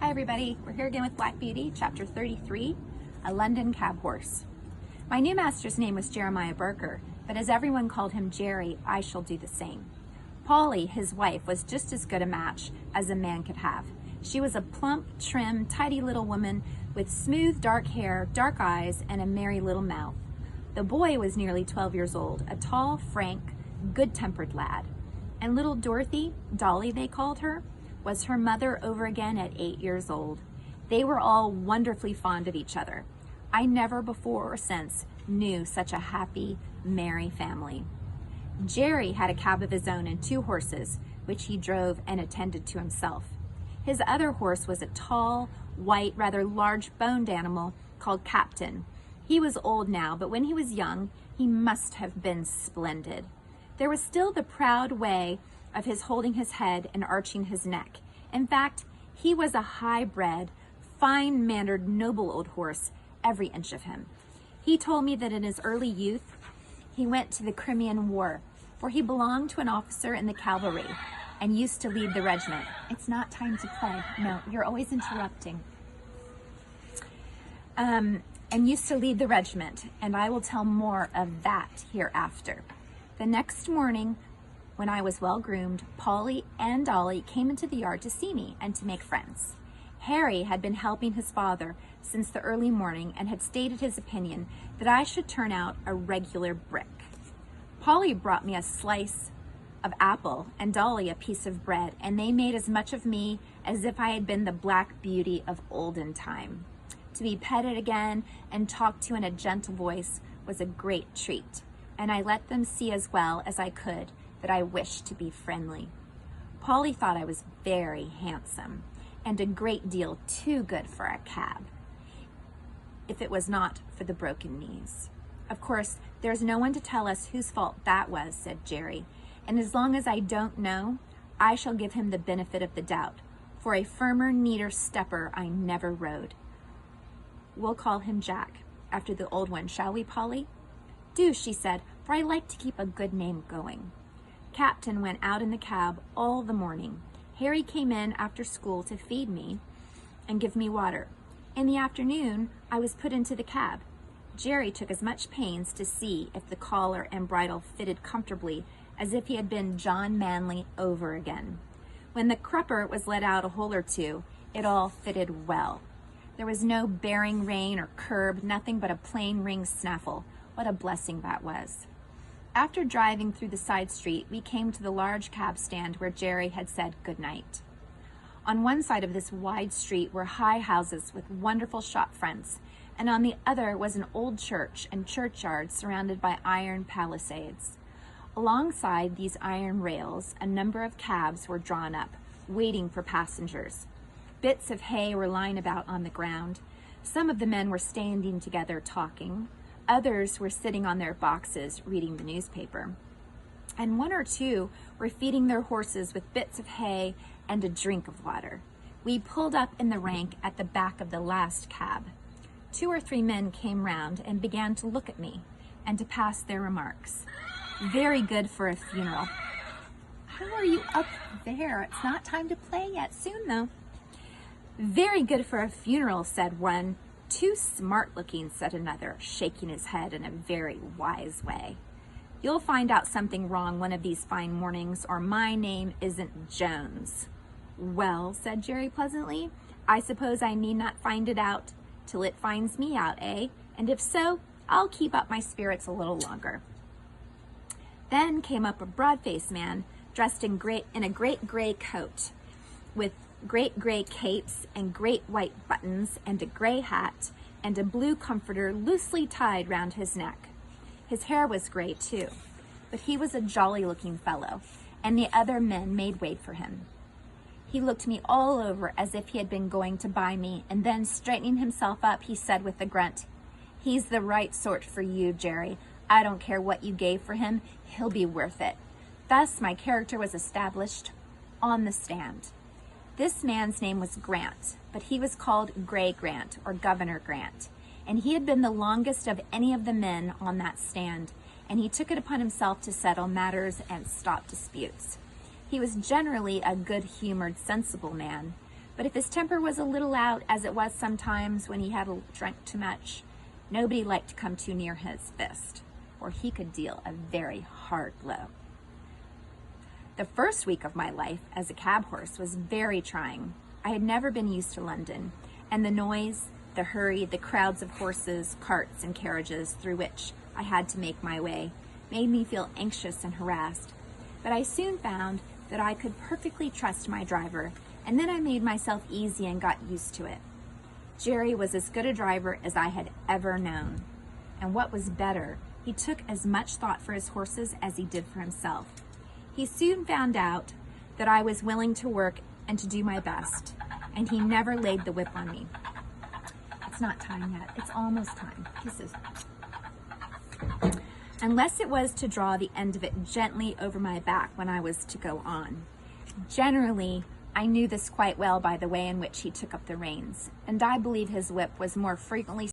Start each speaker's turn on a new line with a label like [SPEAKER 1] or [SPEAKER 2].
[SPEAKER 1] Hi everybody, we're here again with Black Beauty, chapter 33, A London Cab Horse. My new master's name was Jeremiah Barker, but as everyone called him Jerry, I shall do the same. Polly, his wife, was just as good a match as a man could have. She was a plump, trim, tidy little woman with smooth dark hair, dark eyes, and a merry little mouth. The boy was nearly 12 years old, a tall, frank, good-tempered lad. And little Dorothy, Dolly they called her, was her mother over again at 8 years old. They were all wonderfully fond of each other. I never before or since knew such a happy, merry family. Jerry had a cab of his own and 2 horses, which he drove and attended to himself. His other horse was a tall, white, rather large-boned animal called Captain. He was old now, but when he was young, he must have been splendid. There was still the proud way of his holding his head and arching his neck. In fact, he was a high-bred, fine-mannered, noble old horse, every inch of him. He told me that in his early youth, he went to the Crimean War, for he belonged to an officer in the cavalry and used to lead the regiment. It's not time to play. No, you're always interrupting. And used to lead the regiment, and I will tell more of that hereafter. The next morning, when I was well groomed, Polly and Dolly came into the yard to see me and to make friends. Harry had been helping his father since the early morning and had stated his opinion that I should turn out a regular brick. Polly brought me a slice of apple and Dolly a piece of bread, and they made as much of me as if I had been the Black Beauty of olden time. To be petted again and talked to in a gentle voice was a great treat, and I let them see as well as I could that I wished to be friendly. Polly thought I was very handsome and a great deal too good for a cab, if it was not for the broken knees. Of course, there's no one to tell us whose fault that was, said Jerry, and as long as I don't know, I shall give him the benefit of the doubt, for a firmer, neater stepper I never rode. We'll call him Jack, after the old one, shall we, Polly? Do, she said, for I like to keep a good name going. Captain went out in the cab all the morning. Harry came in after school to feed me and give me water. In the afternoon, I was put into the cab. Jerry took as much pains to see if the collar and bridle fitted comfortably as if he had been John Manley over again. When the crupper was let out a hole or two, it all fitted well. There was no bearing rein or curb, nothing but a plain ring snaffle. What a blessing that was. After driving through the side street, we came to the large cab stand where Jerry had said good night. On one side of this wide street were high houses with wonderful shop fronts, and on the other was an old church and churchyard surrounded by iron palisades. Alongside these iron rails, a number of cabs were drawn up, waiting for passengers. Bits of hay were lying about on the ground. Some of the men were standing together talking. Others were sitting on their boxes reading the newspaper. And 1 or 2 were feeding their horses with bits of hay and a drink of water. We pulled up in the rank at the back of the last cab. 2 or 3 men came round and began to look at me and to pass their remarks. Very good for a funeral. How are you up there? It's not time to play yet. Soon, though. Very good for a funeral, said one. Too smart looking, said another, shaking his head in a very wise way. You'll find out something wrong one of these fine mornings, or my name isn't Jones. Well, said Jerry pleasantly, I suppose I need not find it out till it finds me out, eh? And if so, I'll keep up my spirits a little longer. Then came up a broad-faced man, dressed in a great gray coat, with great gray capes and great white buttons and a gray hat and a blue comforter loosely tied round his neck. His hair was gray too, but he was a jolly looking fellow, and the other men made way for him. He looked me all over as if he had been going to buy me, and then straightening himself up, he said with a grunt, He's the right sort for you, Jerry. I don't care what you gave for him, he'll be worth it. Thus my character was established on the stand. This man's name was Grant, but he was called Gray Grant, or Governor Grant, and he had been the longest of any of the men on that stand, and he took it upon himself to settle matters and stop disputes. He was generally a good-humored, sensible man, But if his temper was a little out, as it was sometimes when he had drank too much, nobody liked to come too near his fist, or he could deal a very hard blow. The first week of my life as a cab horse was very trying. I had never been used to London, and the noise, the hurry, the crowds of horses, carts, and carriages through which I had to make my way made me feel anxious and harassed. But I soon found that I could perfectly trust my driver, and then I made myself easy and got used to it. Jerry was as good a driver as I had ever known. And what was better, he took as much thought for his horses as he did for himself. He soon found out that I was willing to work and to do my best, and he never laid the whip on me. It's not time yet. It's almost time. Kisses. Unless it was to draw the end of it gently over my back when I was to go on. Generally, I knew this quite well by the way in which he took up the reins, and I believe his whip was more frequently